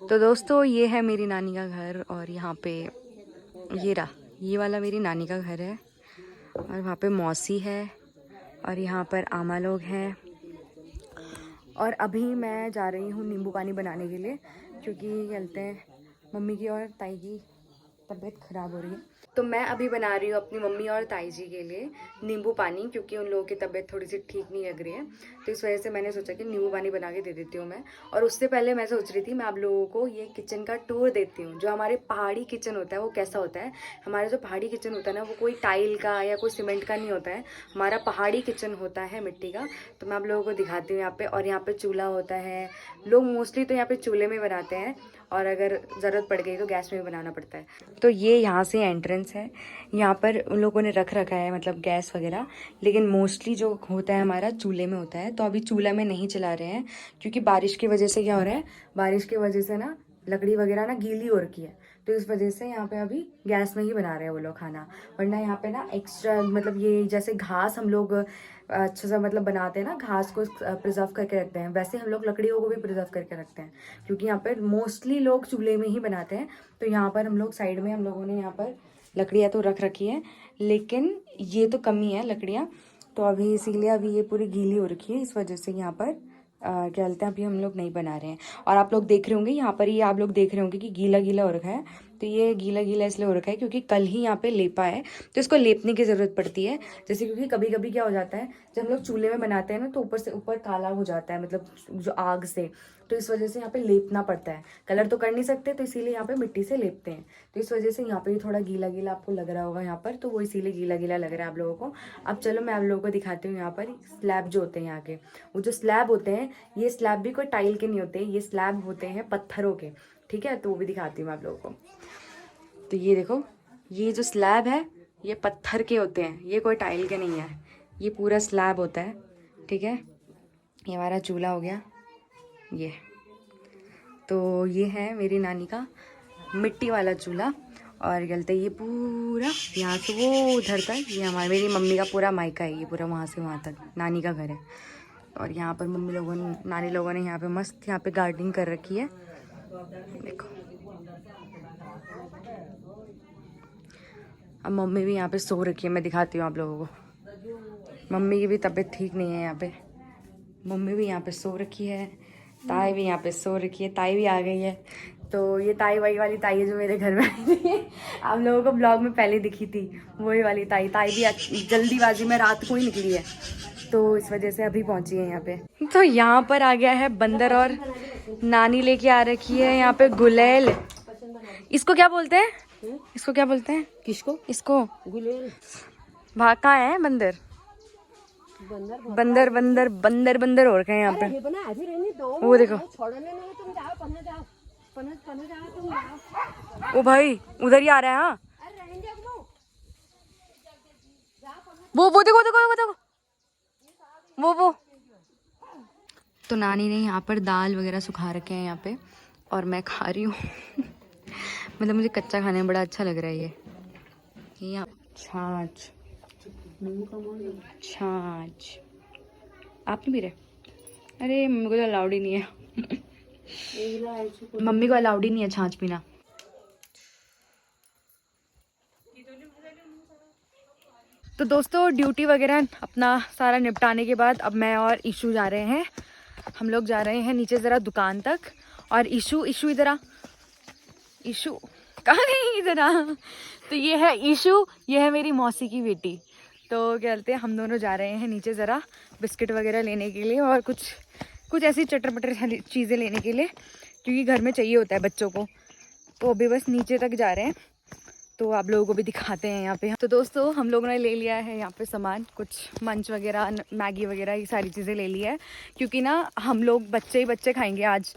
तो दोस्तों ये है मेरी नानी का घर और यहाँ पे ये वाला मेरी नानी का घर है और वहाँ पे मौसी है और यहाँ पर आमा लोग हैं। और अभी मैं जा रही हूँ नींबू पानी बनाने के लिए क्योंकि कहते हैं मम्मी की और ताई की तबीयत ख़राब हो रही है। तो मैं अभी बना रही हूँ अपनी मम्मी और ताई जी के लिए नींबू पानी क्योंकि उन लोगों की तबीयत थोड़ी सी ठीक नहीं लग रही है। तो इस वजह से मैंने सोचा कि नींबू पानी बना के दे देती हूँ मैं। और उससे पहले मैं सोच रही थी मैं आप लोगों को ये किचन का टूर देती हूँ, जो हमारे पहाड़ी किचन होता है वो कैसा होता है। हमारा जो पहाड़ी किचन होता है ना वो कोई टाइल का या कोई सीमेंट का नहीं होता है, हमारा पहाड़ी किचन होता है मिट्टी का। तो मैं आप लोगों को दिखाती हूँ यहाँ पे। और यहाँ पे चूल्हा होता है, लोग मोस्टली तो यहाँ पे चूल्हे में बनाते हैं और अगर ज़रूरत पड़ गई तो गैस में भी बनाना पड़ता है। तो ये यहाँ से एंट्रेंस है, यहाँ पर उन लोगों ने रख रखा है मतलब गैस वगैरह, लेकिन मोस्टली जो होता है हमारा चूल्हे में होता है। तो अभी चूल्हा में नहीं चला रहे हैं क्योंकि बारिश की वजह से क्या हो रहा है, बारिश की वजह से ना लकड़ी वगैरह ना गीली हो रखी है। तो इस वजह से यहाँ पे अभी गैस में ही बना रहे हैं वो लोग खाना। वरना यहाँ पे ना एक्स्ट्रा मतलब ये जैसे घास हम लोग अच्छा सा मतलब बनाते हैं ना, घास को प्रिजर्व करके रखते हैं, वैसे हम लोग लकड़ियों को भी प्रिजर्व करके रखते हैं क्योंकि यहाँ पर मोस्टली लोग चूल्हे में ही बनाते हैं। तो यहाँ पर हम लोग साइड में हम लोगों ने यहाँ पर लकड़ियाँ तो रख रखी है, लेकिन ये तो कमी है लकड़ियाँ। तो अभी इसीलिए अभी ये पूरी गीली हो रखी है, इस वजह से यहाँ पर क्या बोलते हैं अभी हम लोग नहीं बना रहे हैं। और आप लोग देख रहे होंगे यहाँ पर, ये आप लोग देख रहे होंगे कि गीला गीला हो रखा है। तो ये गीला गीला इसलिए हो रखा है क्योंकि कल ही यहाँ पे लेपा है, तो इसको लेपने की ज़रूरत पड़ती है। जैसे क्योंकि कभी कभी क्या हो जाता है जब हम लोग चूल्हे में बनाते हैं ना तो ऊपर से ऊपर काला हो जाता है मतलब जो आग से, तो इस वजह से यहाँ पे लेपना पड़ता है। कलर तो कर नहीं सकते तो इसीलिए यहाँ पे मिट्टी से लेपते हैं। तो इस वजह से यहाँ पे थोड़ा गीला गीला आपको लग रहा होगा यहाँ पर, तो वो इसीलिए गीला गीला लग रहा है आप लोगों को। अब चलो मैं आप लोगों को दिखाती हूँ यहाँ पर स्लैब जो होते हैं यहाँ के। वो जो स्लैब होते हैं, ये स्लैब भी कोई टाइल के नहीं होते, ये स्लैब होते हैं पत्थरों के, ठीक है। तो वो भी दिखाती हूँ आप लोगों को। तो ये देखो, ये जो स्लैब है ये पत्थर के होते हैं, ये कोई टाइल के नहीं है, ये पूरा स्लैब होता है, ठीक है। ये हमारा चूल्हा हो गया ये। तो ये है मेरी नानी का मिट्टी वाला चूल्हा। और गलते ये पूरा यहाँ से वो उधर तक ये हमारी मेरी मम्मी का पूरा मायका है, ये पूरा वहाँ से वहाँ तक नानी का घर है। और यहाँ पर मम्मी लोगों ने नानी लोगों ने यहाँ पे मस्त यहाँ पे गार्डनिंग कर रखी है, देखो। अब मम्मी भी यहाँ पे सो रखी है, मैं दिखाती हूँ आप लोगों को। मम्मी की भी तबीयत ठीक नहीं है, यहाँ पे मम्मी भी यहाँ पे सो रखी है, ताई भी यहाँ पे सो रखी है, ताई भी आ गई है। तो ये ताई वही वाली ताई है जो मेरे घर में आई थी, आप लोगों को ब्लॉग में पहले दिखी थी, वही वाली ताई। ताई भी जल्दीबाजी में रात को ही निकली है, तो इस वजह से अभी पहुंची है यहाँ पे। तो यहाँ पर आ गया है बंदर और नानी लेके आ रखी है यहाँ पे गुलेल। इसको क्या बोलते हैं, इसको क्या बोलते हैं? किसको? इसको गुलेल। भाग कहाँ है बंदर? बंदर बंदर बंदर बंदर हो रखे हैं यहाँ पे, वो देखो। ओ भाई उधर ही आ रहा है। हाँ वो देखो देखो देखो वो। तो नानी ने यहाँ पर दाल वगैरह सुखा रखे हैं यहाँ पे और मैं खा रही हूँ मतलब मुझे कच्चा खाने में बड़ा अच्छा लग रहा है ये यहाँ छाछ छाछ। आप नहीं पी रहे? अरे मम्मी को तो अलाउड ही नहीं है मम्मी को अलाउड ही नहीं है छाछ पीना। तो दोस्तों ड्यूटी वगैरह अपना सारा निपटाने के बाद अब मैं और ईशू जा रहे हैं, हम लोग जा रहे हैं नीचे ज़रा दुकान तक। और ईशू इधर आ, ईशू कहाँ गई? इधर आ। तो ये है ईशू, ये है मेरी मौसी की बेटी। तो क्या बोलते हैं हम दोनों जा रहे हैं नीचे ज़रा बिस्किट वगैरह लेने के लिए और कुछ ऐसी चटर पटर चीज़ें लेने के लिए, क्योंकि घर में चाहिए होता है बच्चों को। तो अभी बस नीचे तक जा रहे हैं, तो आप लोगों को भी दिखाते हैं यहाँ पे। तो दोस्तों हम लोगों ने ले लिया है यहाँ पे सामान, कुछ मंच वगैरह मैगी वगैरह ये सारी चीज़ें ले ली है, क्योंकि ना हम लोग बच्चे ही बच्चे खाएंगे आज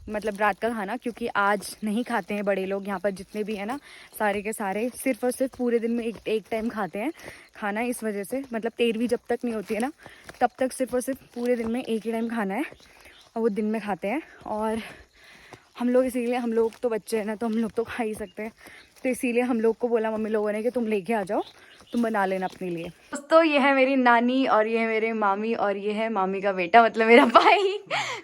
मतलब रात का खाना, क्योंकि आज नहीं खाते हैं बड़े लोग यहाँ पर जितने भी हैं ना, सारे के सारे सिर्फ और सिर्फ पूरे दिन में एक टाइम खाते हैं खाना। इस वजह से मतलब 13वीं जब तक नहीं होती है ना तब तक सिर्फ और सिर्फ पूरे दिन में एक ही टाइम खाना है और वो दिन में खाते हैं। और हम लोग इसीलिए, हम लोग तो बच्चे हैं ना तो हम लोग तो खा ही सकते हैं, तो इसीलिए हम लोग को बोला मम्मी लोगों ने कि तुम लेके आ जाओ, तुम बना लेना अपने लिए। दोस्तों ये है मेरी नानी और ये है मेरे मामी और ये है मामी का बेटा मतलब मेरा भाई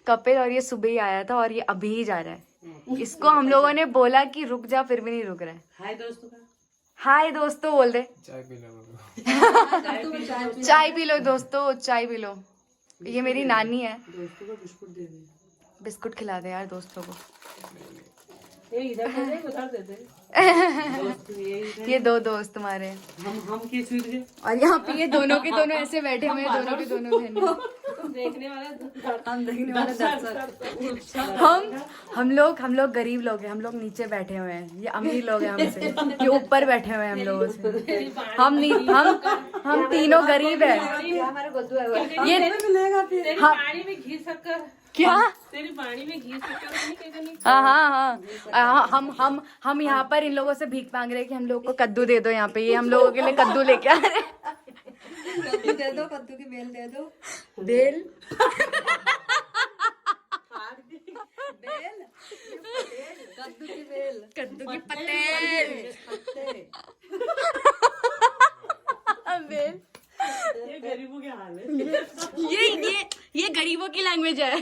कपिल, और ये सुबह ही आया था और ये अभी ही जा रहा है। इसको हम लोगों ने बोला कि रुक जा, फिर भी नहीं रुक रहा है। हाय दोस्तों का हाय दोस्तों बोल दे। चाय पी लो। चाय पी लो दोस्तों, चाय पी लो। ये मेरी नानी है। दोस्तों को बिस्कुट दे दे। बिस्कुट खिला दे यार दोस्तों को। ये इधर दे दे, उधर दे दे। दोस्त ये दो दोस्त तुम्हारे। हम किस चीज के? और यहाँ पे ये दोनों के दोनों ऐसे बैठे हुए हैं, दोनों के दोनों बहनें। देखने वाला हम देखने वाले हम लोग गरीब लोग हैं। हम लोग नीचे बैठे हुए हैं, ये अमीर लोग हैं हमसे, ये ऊपर बैठे हुए हैं हम लोगों से। हम तीनों गरीब हैं। ये पानी में घी शक्कर क्या? तेरी पानी में घी शक्कर हाँ। हम यहाँ पर इन लोगों से भीख मांग रहे हैं कि हम लोग को कद्दू दे दो। यहाँ पे ये हम लोगों के लिए कद्दू लेके आ रहे हैं। कद्दू दे दो, कद्दू की बेल दे दो। बेल कद्दू की बेल, कद्दू की पतेल, बेल। ये गरीबों के हाल है। ये गरीबों की लैंग्वेज है।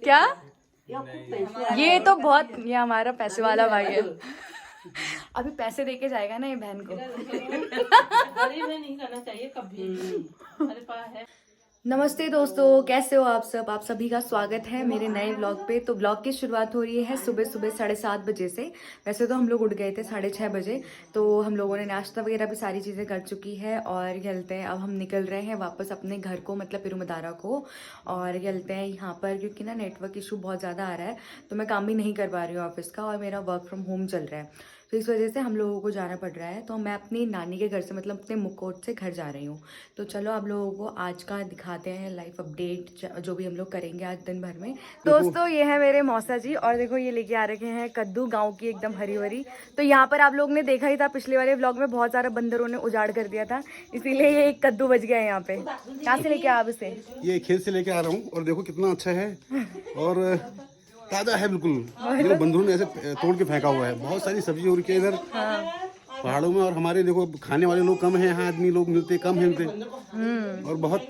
क्या? ये तो बहुत, ये हमारा पैसे वाला भाई है। अभी पैसे देके जाएगा ना ये बहन को। गरीब नहीं करना चाहिए कभी। अरे पास है। नमस्ते दोस्तों, कैसे हो आप सब? आप सभी का स्वागत है मेरे नए व्लॉग पे। तो व्लॉग की शुरुआत हो रही है सुबह 7:30 बजे से। वैसे तो हम लोग उठ गए थे 6:30 बजे, तो हम लोगों ने नाश्ता वगैरह भी सारी चीज़ें कर चुकी है। और चलते हैं, अब हम निकल रहे हैं वापस अपने घर को, मतलब पिरुमदारा को। और चलते हैं यहाँ पर, क्योंकि ना नेटवर्क इशू बहुत ज़्यादा आ रहा है, तो मैं काम भी नहीं कर पा रही हूँ ऑफिस का, और मेरा वर्क फ्रॉम होम चल रहा है, तो इस वजह से हम लोगों को जाना पड़ रहा है। तो मैं अपनी नानी के घर से, मतलब अपने मुकोट से घर जा रही हूँ। तो चलो आप लोगों को आज का दिखाते हैं लाइफ अपडेट, जो भी हम लोग करेंगे आज दिन भर में। दोस्तों ये है मेरे मौसा जी, और देखो ये लेके आ रखे हैं कद्दू, गाँव की एकदम हरी भरी। तो यहाँ पर आप लोग ने देखा ही था पिछले वाले व्लॉग में, बहुत सारा बंदरों ने उजाड़ कर दिया था, इसीलिए ये एक कद्दू बच गया है यहाँ पे। कहाँ से लेके आप इसे? ये खेत से लेके आ रहा हूँ, और देखो कितना अच्छा है और ताज़ा है बिल्कुल। देखो बंधुओं ने ऐसे तोड़ के फेंका हुआ है। बहुत सारी सब्जी और के इधर पहाड़ों में, और हमारे देखो खाने वाले लोग कम हैं यहाँ, आदमी लोग मिलते कम हैं मिलते, और बहुत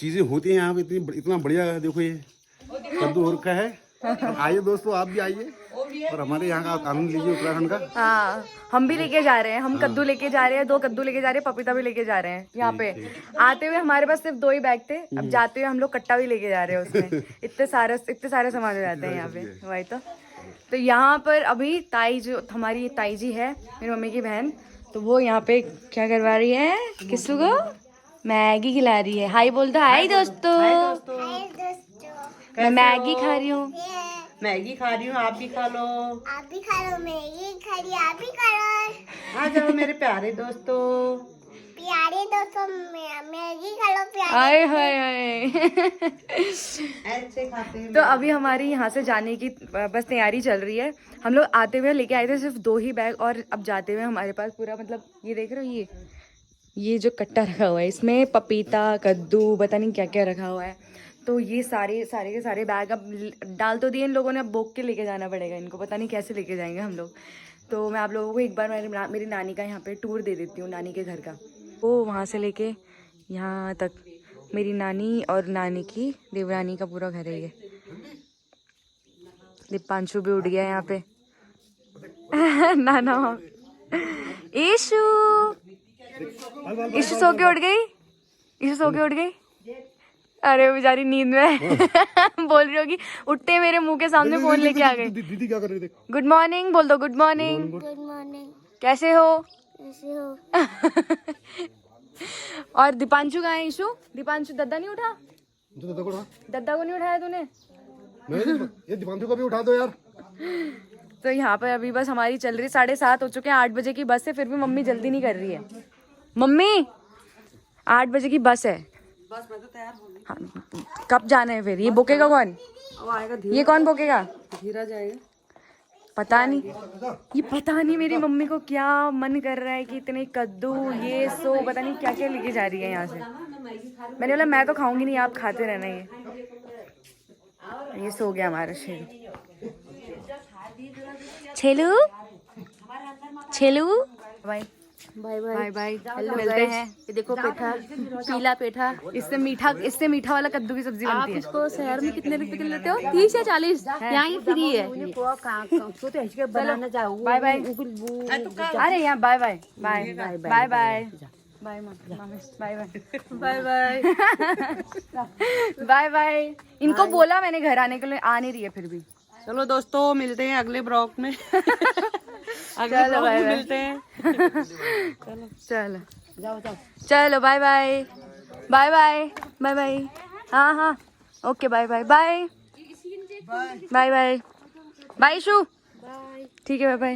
चीज़ें होती हैं यहाँ पे। इतना बढ़िया देखो ये कद्दू हो रखा है। आइए दोस्तों, आप भी आइए और हमारे यहाँ का आनंद लीजिए उत्तराखंड का। हाँ, हम भी लेके जा रहे हैं। हम कद्दू लेके जा रहे हैं, 2 कद्दू लेके जा रहे हैं, पपीता भी लेके जा रहे हैं। यहाँ पे आते हुए हमारे पास सिर्फ 2 ही बैग थे, अब जाते हुए हम लोग कट्टा भी लेके जा रहे हैं उसमें। इतने सारे सामान हो जाते हैं यहाँ पे, वही तो यहाँ पर अभी ताई, जो हमारी ताई जी है, मेरी मम्मी की बहन, तो वो यहाँ पे क्या करवा रही है, किसू को मैगी खिला रही है। हाय बोल दो। हाय दोस्तों, मैं मैगी खा रही हूँ। मैगी खा रही हूँ, आप भी खा लो। आप भी खा लो, मैगी खा रही, आप भी खा लो। आ जाओ मेरे प्यारे दोस्तों। प्यारे दोस्तों, मैगी खा लो प्यारे। आए हाय हाय। ऐसे खाते हैं। तो अभी हमारी यहाँ से जाने की बस तैयारी चल रही है। हम लोग आते हुए लेके आए थे सिर्फ 2 ही बैग, और अब जाते हुए हमारे पास पूरा, मतलब ये देख रहे हो, ये जो कट्टा रखा हुआ है, इसमें पपीता, कद्दू, पता नहीं क्या क्या रखा हुआ है। तो ये सारे के सारे बैग अब डाल तो दिए इन लोगों ने, अब बोक के लेके जाना पड़ेगा इनको, पता नहीं कैसे लेके जाएंगे हम लोग। तो मैं आप लोगों को एक बार मेरी नानी का यहाँ पे टूर दे देती हूँ, नानी के घर का। वो वहाँ से लेके यहाँ तक मेरी नानी और नानी की देवरानी का पूरा घर है ये। दीपांशु भी उठ गया यहाँ पे। नाना ईशु सो के उठ गई। अरे बेचारी नींद में बोल रही होगी, उठते ही मेरे मुंह के सामने फोन लेके आ गई। दीदी क्या कर रही थी? गुड मॉर्निंग बोल दो। Good morning. Good morning. कैसे हो? कैसे हो? और दीपांशु कहाँ है? ईशु, दीपांशु दद्दा नहीं उठा? दद्दा को उठा। दद्दा को नहीं उठाया तूने? ये दीपांशु को भी उठा दो यार। तो यहाँ पर अभी बस हमारी चल रही, 7:30 हो चुके हैं, 8 बजे की बस है, फिर भी मम्मी जल्दी नहीं कर रही है। मम्मी 8 बजे की बस है। बस मैं तो तैयार हूँ। हाँ, कब जाना है फिर? ये बोकेगा कौन? वो आएगा, ये कौन बोकेगा? धीरा जाएगा। पता नहीं मेरी मम्मी को क्या मन कर रहा है कि इतने कद्दू, ये सो पता नहीं क्या क्या लेके जा रही है यहाँ से। मैंने बोला मैं तो खाऊंगी नहीं, आप खाते रहना। ये सो गया हमारा छेलू भाई। Bye bye. Bye bye, hello मिलते हैं। ये देखो पेठा, पीला पेठा। इससे मीठा वाला कद्दू की सब्जी आप बनती है। इसको शहर में कितने रुपए के लेते हो? 30 या 40? यहाँ ये फ्री है। Bye bye. अरे यहाँ bye bye bye bye bye bye bye bye bye bye bye bye. इनको बोला मैंने घर आने के लिए, आ नहीं रही है फिर भी। चलो दोस्तों, मिलते हैं अगले ब्लॉग में। अगले ब्लॉग में मिलते हैं। चलो चलो bye bye bye bye bye bye. हाँ हाँ okay bye bye bye bye bye bye शू। ठीक है बाय बाय।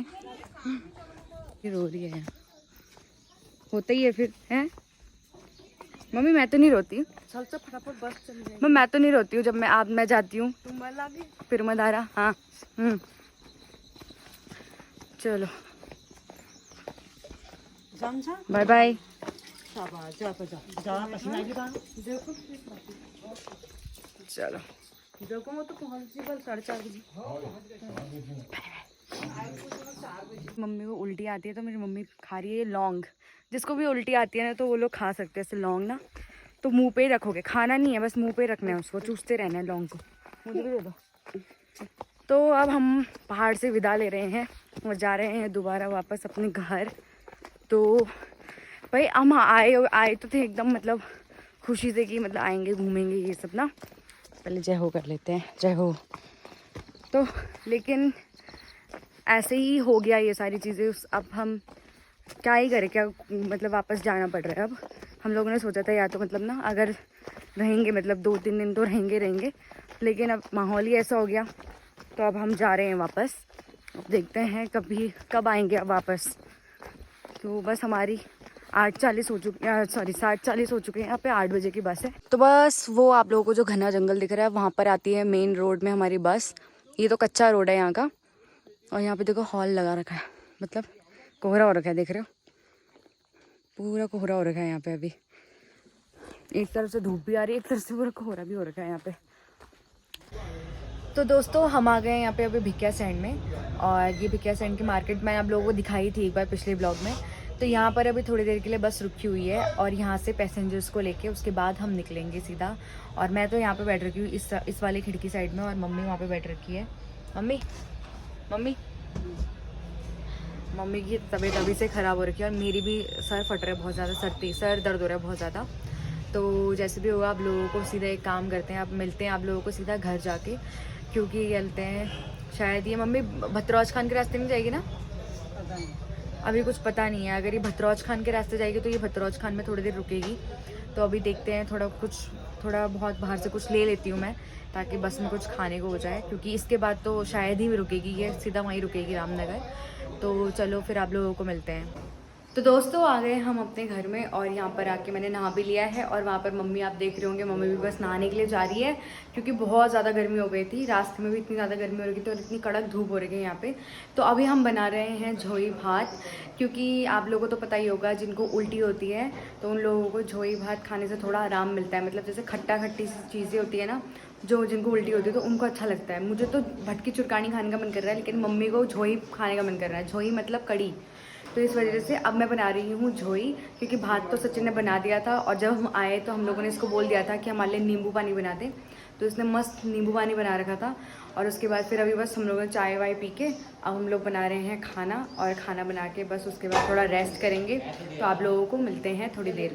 ये रो रही है, होता ही है फिर है। मम्मी मैं तो नहीं रोती, चल चल फटाफट बस चल जाए। मैं तो नहीं रोती हूँ जब मैं जाती हूँ। तुम मर लागी? फिर मदारा। हाँ चलो बाय बाय। चलो देखो मैं तो पहुंच गई कल 4:30 बजे। मम्मी को उल्टी आती है तो मेरी मम्मी खा रही है लौंग। जिसको भी उल्टी आती है ना तो वो लोग खा सकते हैं ऐसे लौंग ना। तो मुंह पे ही रखोगे, खाना नहीं है, बस मुंह पे रखना है उसको, चूसते रहना है लौंग को। मुझे भी दे दो। तो अब हम पहाड़ से विदा ले रहे हैं और जा रहे हैं दोबारा वापस अपने घर। तो भाई हम आए तो थे एकदम मतलब खुशी से कि मतलब आएंगे घूमेंगे ये सब ना। पहले जय हो कर लेते हैं, जय हो। तो लेकिन ऐसे ही हो गया ये सारी चीज़ें। अब हम क्या ही करें, क्या मतलब वापस जाना पड़ रहा है। अब हम लोगों ने सोचा था या तो मतलब ना अगर रहेंगे मतलब 2-3 दिन तो रहेंगे, लेकिन अब माहौल ही ऐसा हो गया तो अब हम जा रहे हैं वापस। अब देखते हैं कब आएंगे अब वापस। तो बस हमारी 8:40 हो चुकी है, सॉरी 7:40 हो चुके हैं। यहाँ पे 8 बजे की बस है। तो बस वो आप लोगों को जो घना जंगल दिख रहा है वहाँ पर आती है मेन रोड में हमारी बस। ये तो कच्चा रोड है यहाँ का। और यहाँ पे देखो हॉल लगा रखा है, मतलब कोहरा हो रखा है, देख रहे हो पूरा कोहरा हो रखा है यहाँ पे। अभी एक तरफ से धूप भी आ रही है, एक तरफ से पूरा कोहरा भी हो रखा है यहाँ पे। तो दोस्तों हम आ गए यहाँ पे अभी भिकिया सैंड में। और ये भिकिया सैंड की मार्केट मैंने आप लोगों को दिखाई थी एक बार पिछले ब्लॉग में। तो यहाँ पर अभी थोड़ी देर के लिए बस रुकी हुई है और यहाँ से पैसेंजर्स को लेके उसके बाद हम निकलेंगे सीधा। और मैं तो यहाँ पे बैठ रखी हूँ इस वाली खिड़की साइड में और मम्मी वहाँ पे बैठ रखी है। मम्मी की तबीयत अभी से ख़राब हो रखी है और मेरी भी सर फट रहा है बहुत ज़्यादा, सर दर्द हो रहा है बहुत ज़्यादा। तो जैसे भी होगा आप लोगों को सीधा एक काम करते हैं, आप मिलते हैं आप लोगों को सीधा घर जाके, क्योंकि कहते हैं शायद ये मम्मी भतरौज खान के रास्ते में जाएगी ना। अभी कुछ पता नहीं है, अगर ये भतरौज खान के रास्ते जाएगी तो ये भतरौज खान में थोड़ी देर रुकेगी। तो अभी देखते हैं, थोड़ा बहुत बाहर से कुछ ले लेती हूँ मैं ताकि बस में कुछ खाने को हो जाए, क्योंकि इसके बाद तो शायद ही रुकेगी ये, सीधा वहीं रुकेगी रामनगर। तो चलो फिर आप लोगों को मिलते हैं। तो दोस्तों आ गए हम अपने घर में और यहाँ पर आके मैंने नहा भी लिया है। और वहाँ पर मम्मी आप देख रहे होंगे, मम्मी भी बस नहाने के लिए जा रही है क्योंकि बहुत ज़्यादा गर्मी हो गई थी। रास्ते में भी इतनी ज़्यादा गर्मी हो रही थी और इतनी कड़क धूप हो रही है यहाँ पे। तो अभी हम बना रहे हैं झोई भात, क्योंकि आप लोगों को तो पता ही होगा जिनको उल्टी होती है तो उन लोगों को झोई भात खाने से थोड़ा आराम मिलता है। मतलब जैसे खट्टी चीज़ें होती है ना, जो जिनको उल्टी होती है तो उनको अच्छा लगता है। मुझे तो भटकी चुरकानी खाने का मन कर रहा है, लेकिन मम्मी को झोई खाने का मन कर रहा है। झोई मतलब कड़ी। तो इस वजह से अब मैं बना रही हूँ झोई, क्योंकि भात तो सचिन ने बना दिया था और जब हम आए तो हम लोगों ने इसको बोल दिया था कि हमारे लिए नींबू पानी बना दे। तो इसने मस्त नींबू पानी बना रखा था। और उसके बाद फिर अभी बस हम लोगों ने चाय वाय पी के अब हम लोग बना रहे हैं खाना। और खाना बना के बस उसके बाद थोड़ा रेस्ट करेंगे। तो आप लोगों को मिलते हैं थोड़ी देर में।